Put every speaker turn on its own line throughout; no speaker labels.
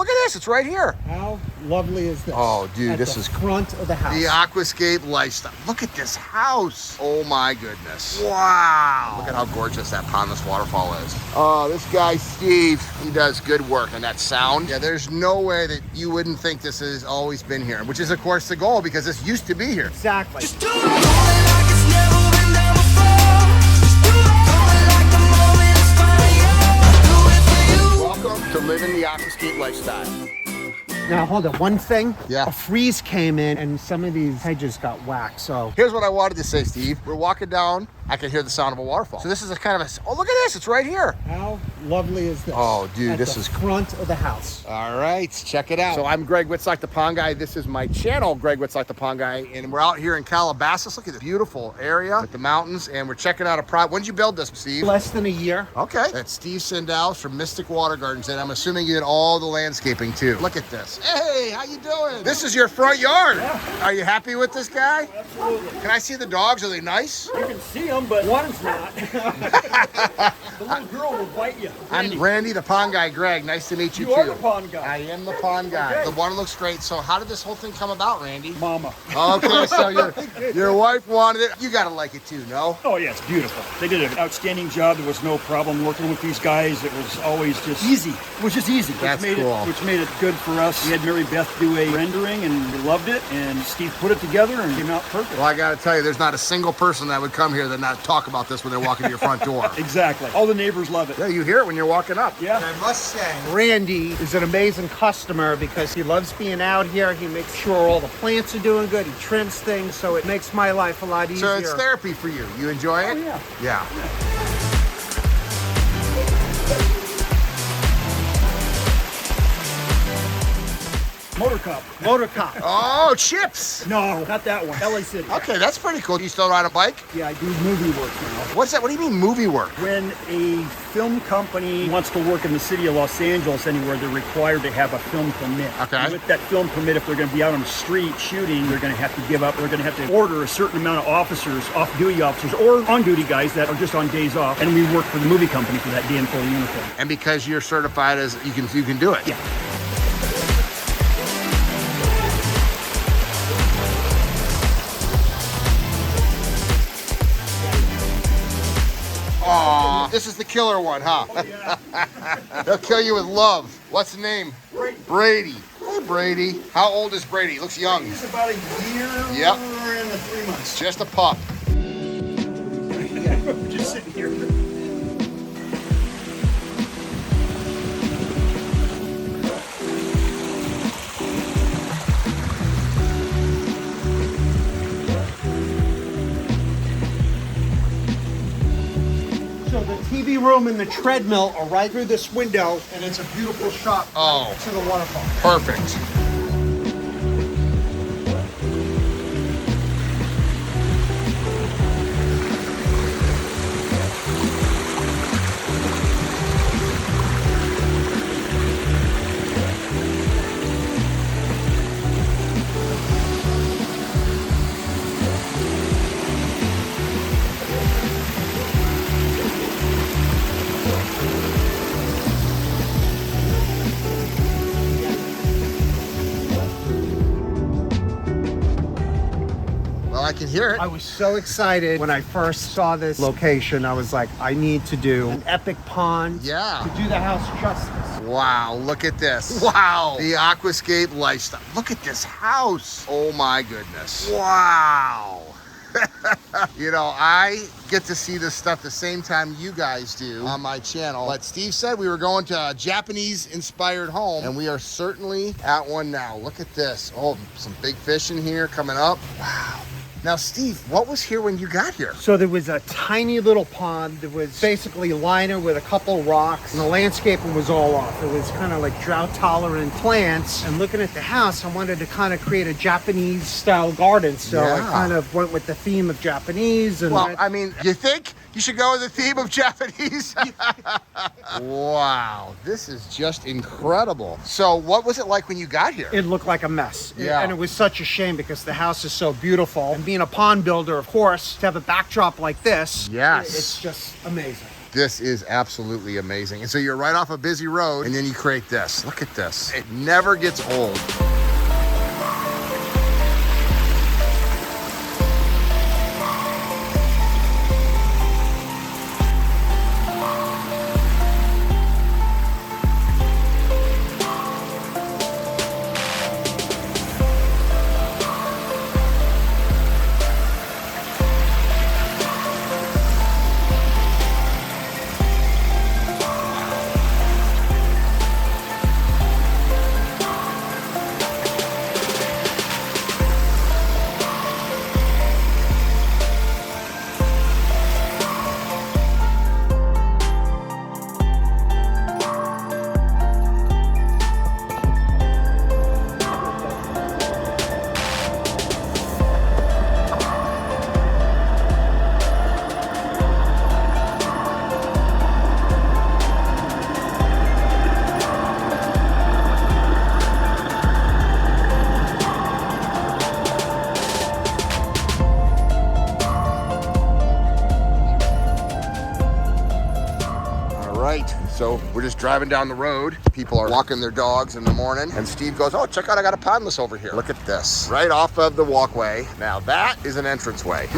look at this. It's right here.
How lovely is this?
Oh, dude,
At
this
the
is
front of the house.
the Aquascape lifestyle. Look at this house. Oh my goodness. Wow. Look at how gorgeous that Pondless waterfall is. Oh, this guy, Steve, he does good work. And that sound, yeah, there's no way that you wouldn't think this has always been here, which is, of course, the goal because this used to be here.
Exactly.
Just do it like it's never been done before. Just do it like the moment is finally yours. Do it for you.
Welcome to living the Aquascape lifestyle.
Now, hold on. One thing.
Yeah.
A freeze came in and some of these hedges got whacked, so.
Here's what I wanted to say, Steve. We're walking down. I can hear the sound of a waterfall. So this is a kind of a, oh, look at this. It's right here.
How lovely is this?
Oh, dude,
At
this
the
is
front of the house.
All right, check it out. So I'm Greg Wittstock, the Pond Guy. This is my channel, Greg Wittstock, the Pond Guy. And we're out here in Calabasas. Look at this beautiful area with the mountains. And we're checking out a project. When did you build this, Steve?
Less than a year.
Okay. That's Steve Sandalis from Mystic Water Gardens. And I'm assuming you did all the landscaping too. Look at this. Hey, how you doing? This is your front yard.
Yeah.
Are you happy with this guy?
Absolutely.
Can I see the dogs? Are they nice?
You can see them, but one's not. The little girl will bite you.
I'm Randy, the Pond Guy. Greg, nice to meet you,
You
too.
are the pond guy.
I am the Pond Guy.
Okay.
The water looks great. So how did this whole thing come about, Randy?
Mama.
Okay, so your wife wanted it. You gotta like it too, no?
Oh yeah, it's beautiful. They did an outstanding job. There was no problem working with these guys. It was always just easy. It was just easy.
That's
which made
cool.
Which made it good for us. We had Mary Beth do a rendering and we loved it. And Steve put it together and came out perfect.
Well, I gotta tell you, there's not a single person that would come here that not talk about this when they're walking to your front door.
Exactly. All the neighbors love it.
Yeah, you hear it when you're walking up.
Yeah.
I must say, Randy is an amazing customer because he loves being out here. He makes sure all the plants are doing good. He trims things, so it makes my life a lot easier.
So it's therapy for you. You enjoy it?
Oh, yeah.
Yeah.
Motor Cop.
Motor Cop.
Oh, chips.
No, not that one. LA City.
Okay, that's pretty cool. Do you still ride a bike?
Yeah, I do movie work now.
What's that? What do you mean movie work?
When a film company wants to work in the city of Los Angeles anywhere, they're required to have a film permit.
Okay.
And with that film permit, if they're going to be out on the street shooting, they're going to have to give up. They're going to have to order a certain amount of officers, off-duty officers, or on-duty guys that are just on days off. And we work for the movie company for that day in full uniform.
And because you're certified as you can do it.
Yeah.
Aw, this is the killer one, huh?
Oh, yeah.
They'll kill you with love. What's the name?
Brady.
Brady. Hey, Brady. How old is Brady? He looks young.
He's about a year
Yep.
and 3 months.
Just a pup.
Just sitting here.
So the TV room and the treadmill are right through this window, and it's a beautiful shot
Oh.
to the waterfall.
Perfect. Well, I can hear it.
I was so excited when I first saw this location. I was like, I need to do an epic pond
Yeah.
to do the house justice.
Wow, look at this. Wow. The Aquascape lifestyle. Look at this house. Oh my goodness. Wow. You know, I get to see this stuff the same time you guys do on my channel. But Steve said we were going to a Japanese-inspired home, and we are certainly at one now. Look at this. Oh, some big fish in here coming up. Wow. Now, Steve, what was here when you got here?
So there was a tiny little pond that was basically liner with a couple rocks, and the landscaping was all off. It was kind of like drought-tolerant plants. And looking at the house, I wanted to kind of create a Japanese-style garden. So I
Yeah.
kind of went with the theme of Japanese. And
Well, I mean, you think you should go with the theme of Japanese? Wow, this is just incredible. So what was it like when you got here?
it looked like a mess.
Yeah.
And it was such a shame because the house is so beautiful. And being a pond builder, of course, to have a backdrop like this,
Yes.
it's just amazing.
This is absolutely amazing. And so you're right off a busy road, and then you create this. Look at this. It never gets old. So we're just driving down the road. People are walking their dogs in the morning, and Steve goes, oh, check out, I got a Pondless over here. Look at this, right off of the walkway. Now that is an entranceway.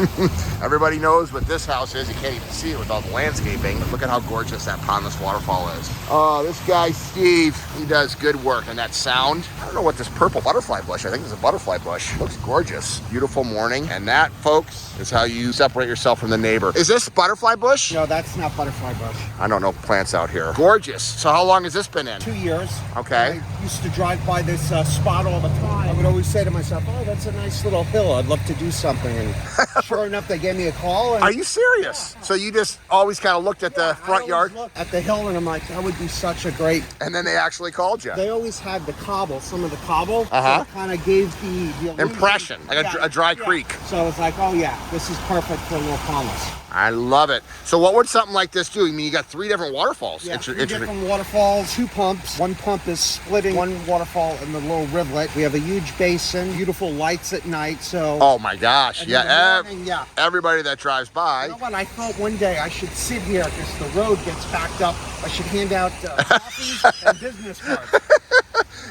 Everybody knows what this house is. You can't even see it with all the landscaping, but look at how gorgeous that Pondless waterfall is. Oh, this guy, Steve, he does good work. And that sound, I don't know what this purple butterfly bush, I think it's a butterfly bush. Looks gorgeous. Beautiful morning. And that, folks, is how you separate yourself from the neighbor. Is this butterfly bush?
No, that's not butterfly bush.
I don't know plants out here. Gorgeous. So how long has this been in?
2 years.
Okay.
I used to drive by this spot all the time. I would always say to myself, oh, that's a nice little hill. I'd love to do something. And sure enough, they gave me a call. And
Are you serious? So you just always kind of looked at the front yard?
Look at the hill and I'm like, that would be such a great...
And then they actually called you?
They always had the cobble, some of the cobble.
Uh-huh.
So it kind of gave the illusion.
Impression, like a dry creek.
So I was like, oh yeah, this is perfect for a little Pondless.
I love it. So what would something like this do? I mean, you got 3 different waterfalls.
Yeah, 3 different waterfalls, 2 pumps. One pump is splitting one waterfall in the little rivulet. We have a huge basin, beautiful lights at night. So.
Oh my gosh!
And
Yeah,
in the morning, yeah.
Everybody that drives by.
You know what? I thought one day I should sit here because the road gets backed up. I should hand out coffees and business cards.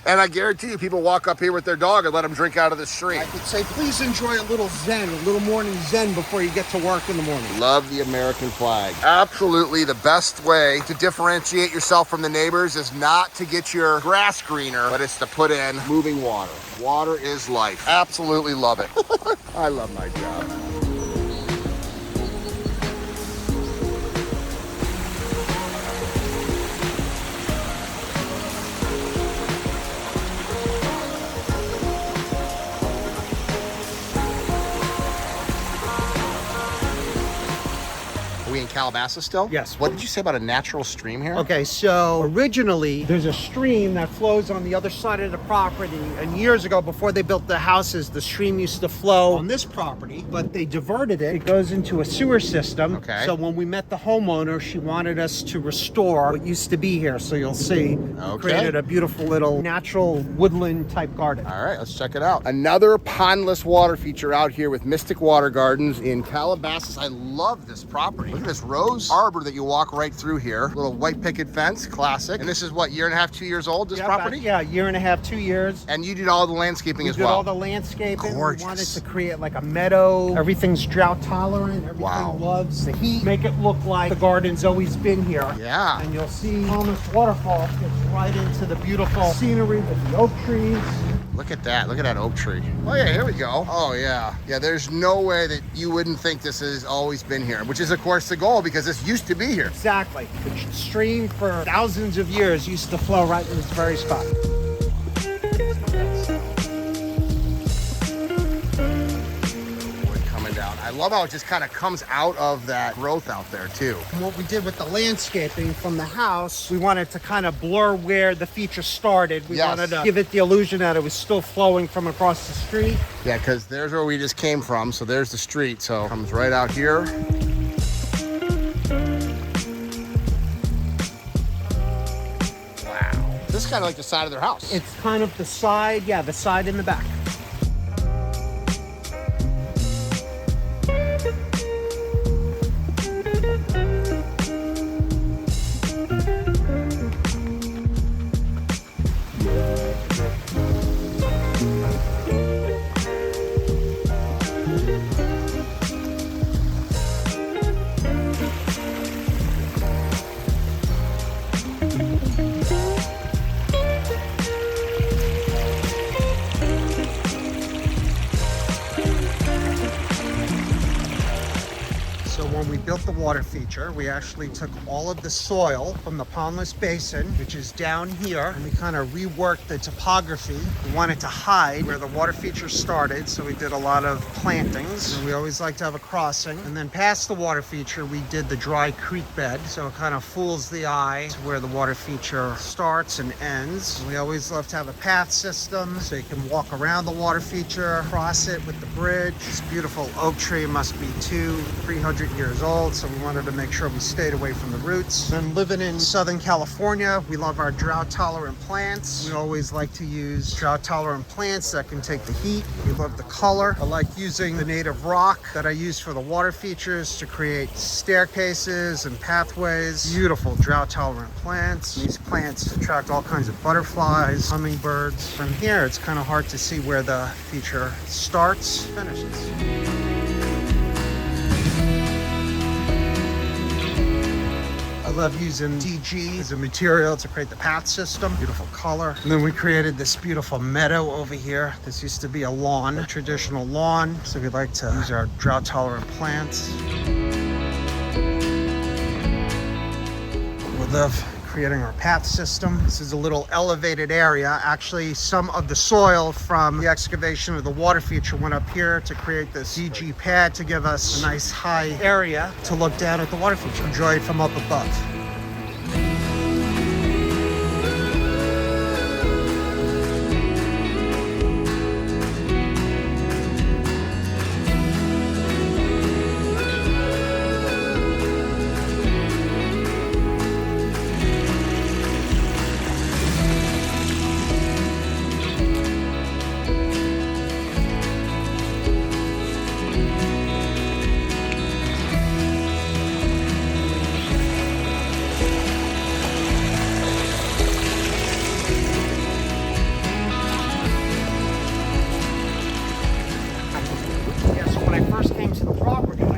And I guarantee you, people walk up here with their dog and let them drink out of the street.
I could say, please enjoy a little Zen, a little morning Zen before you get to work in the morning.
Love the American flag. Absolutely the best way to differentiate yourself from the neighbors is not to get your grass greener, but it's to put in moving water. Water is life. Absolutely love it. I love my job. Are we in Calabasas still?
Yes.
What did you say about a natural stream here?
Okay, so originally there's a stream that flows on the other side of the property, and years ago, before they built the houses, the stream used to flow on this property, but they diverted it. It goes into a sewer system.
Okay.
So when we met the homeowner, she wanted us to restore what used to be here. So you'll see,
Okay.
created a beautiful little natural woodland type garden.
All right, let's check it out. Another pondless water feature out here with Mystic Water Gardens in Calabasas. I love this property. Look at this rose arbor that you walk right through here. Little white picket fence, classic. And this is what, 1.5, 2 years old, this property?
Yeah, 1.5, 2 years.
And you did all the landscaping as
We did
well.
all the landscaping.
Gorgeous.
We wanted to create like a meadow. Everything's drought tolerant. Everything
Wow.
loves the heat. Make it look like the garden's always been here.
Yeah.
And you'll see Pondless Waterfall gets right into the beautiful scenery with the oak trees.
Look at that. Look at that oak tree. Oh, yeah, here we go. Oh, yeah. Yeah, there's no way that you wouldn't think this has always been here, which is, of course, the goal because this used to be here.
Exactly. The stream for thousands of years used to flow right in this very spot.
Coming down. I love how it just kind of comes out of that growth out there, too.
And what we did with the landscaping from the house, we wanted to kind of blur where the feature started. We
Yes.
wanted to give it the illusion that it was still flowing from across the street.
Yeah, because there's where we just came from, so there's the street. So it comes right out here. Wow. This is kind of like the side of their house.
It's kind of the side, yeah, the side and the back. built the water feature. We actually took all of the soil from the Pondless Basin, which is down here, and we kind of reworked the topography. We wanted to hide where the water feature started, so we did a lot of plantings. And we always like to have a crossing. And then past the water feature, we did the dry creek bed, so it kind of fools the eye to where the water feature starts and ends. And we always love to have a path system, so you can walk around the water feature, cross it with the bridge. This beautiful oak tree must be 300 years old, so we wanted to make sure we stayed away from the roots. And living in Southern California, we love our drought-tolerant plants. We always like to use drought-tolerant plants that can take the heat. We love the color. I like using the native rock that I use for the water features to create staircases and pathways. Beautiful drought-tolerant plants. These plants attract all kinds of butterflies, hummingbirds. From here, it's kind of hard to see where the feature starts, finishes. I love using DG as a material to create the path system. Beautiful color. And then we created this beautiful meadow over here. This used to be a lawn, a traditional lawn. So we like to use our drought-tolerant plants. We love creating our path system. This is a little elevated area. Actually, some of the soil from the excavation of the water feature went up here to create this DG pad to give us a nice high area to look down at the water feature. Enjoy it from up above.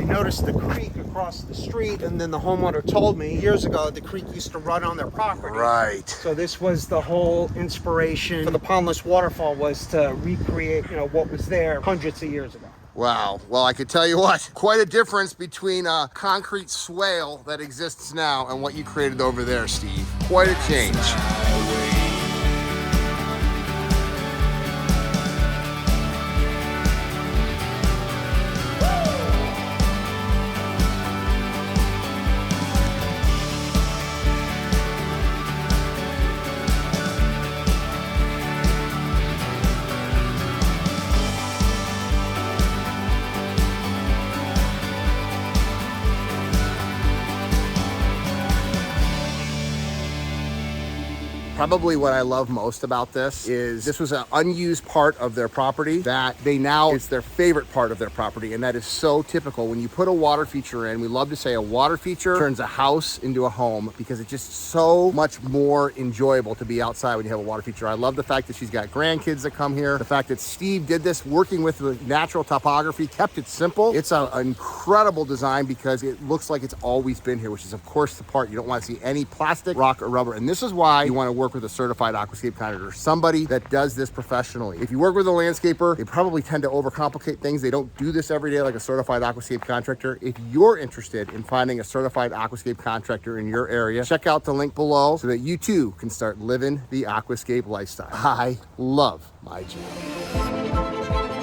Noticed the creek across the street, and then the homeowner told me years ago the creek used to run on their property.
Right.
So this was the whole inspiration for the Pondless waterfall, was to recreate, what was there hundreds of years ago.
Wow. Well, I could tell you what, quite a difference between a concrete swale that exists now and what you created over there, Steve. Quite a change. Probably what I love most about this is this was an unused part of their property that they now, it's their favorite part of their property. And that is so typical. When you put a water feature in, we love to say a water feature turns a house into a home, because it's just so much more enjoyable to be outside when you have a water feature. I love the fact that she's got grandkids that come here. The fact that Steve did this working with the natural topography, kept it simple. It's an incredible design because it looks like it's always been here, which is of course the part you don't want to see any plastic, rock, or rubber. And this is why you want to work with a certified aquascape contractor, somebody that does this professionally. If you work with a landscaper, they probably tend to overcomplicate things. They don't do this every day like a certified aquascape contractor. If you're interested in finding a certified aquascape contractor in your area, check out the link below so that you too can start living the aquascape lifestyle. I love my job.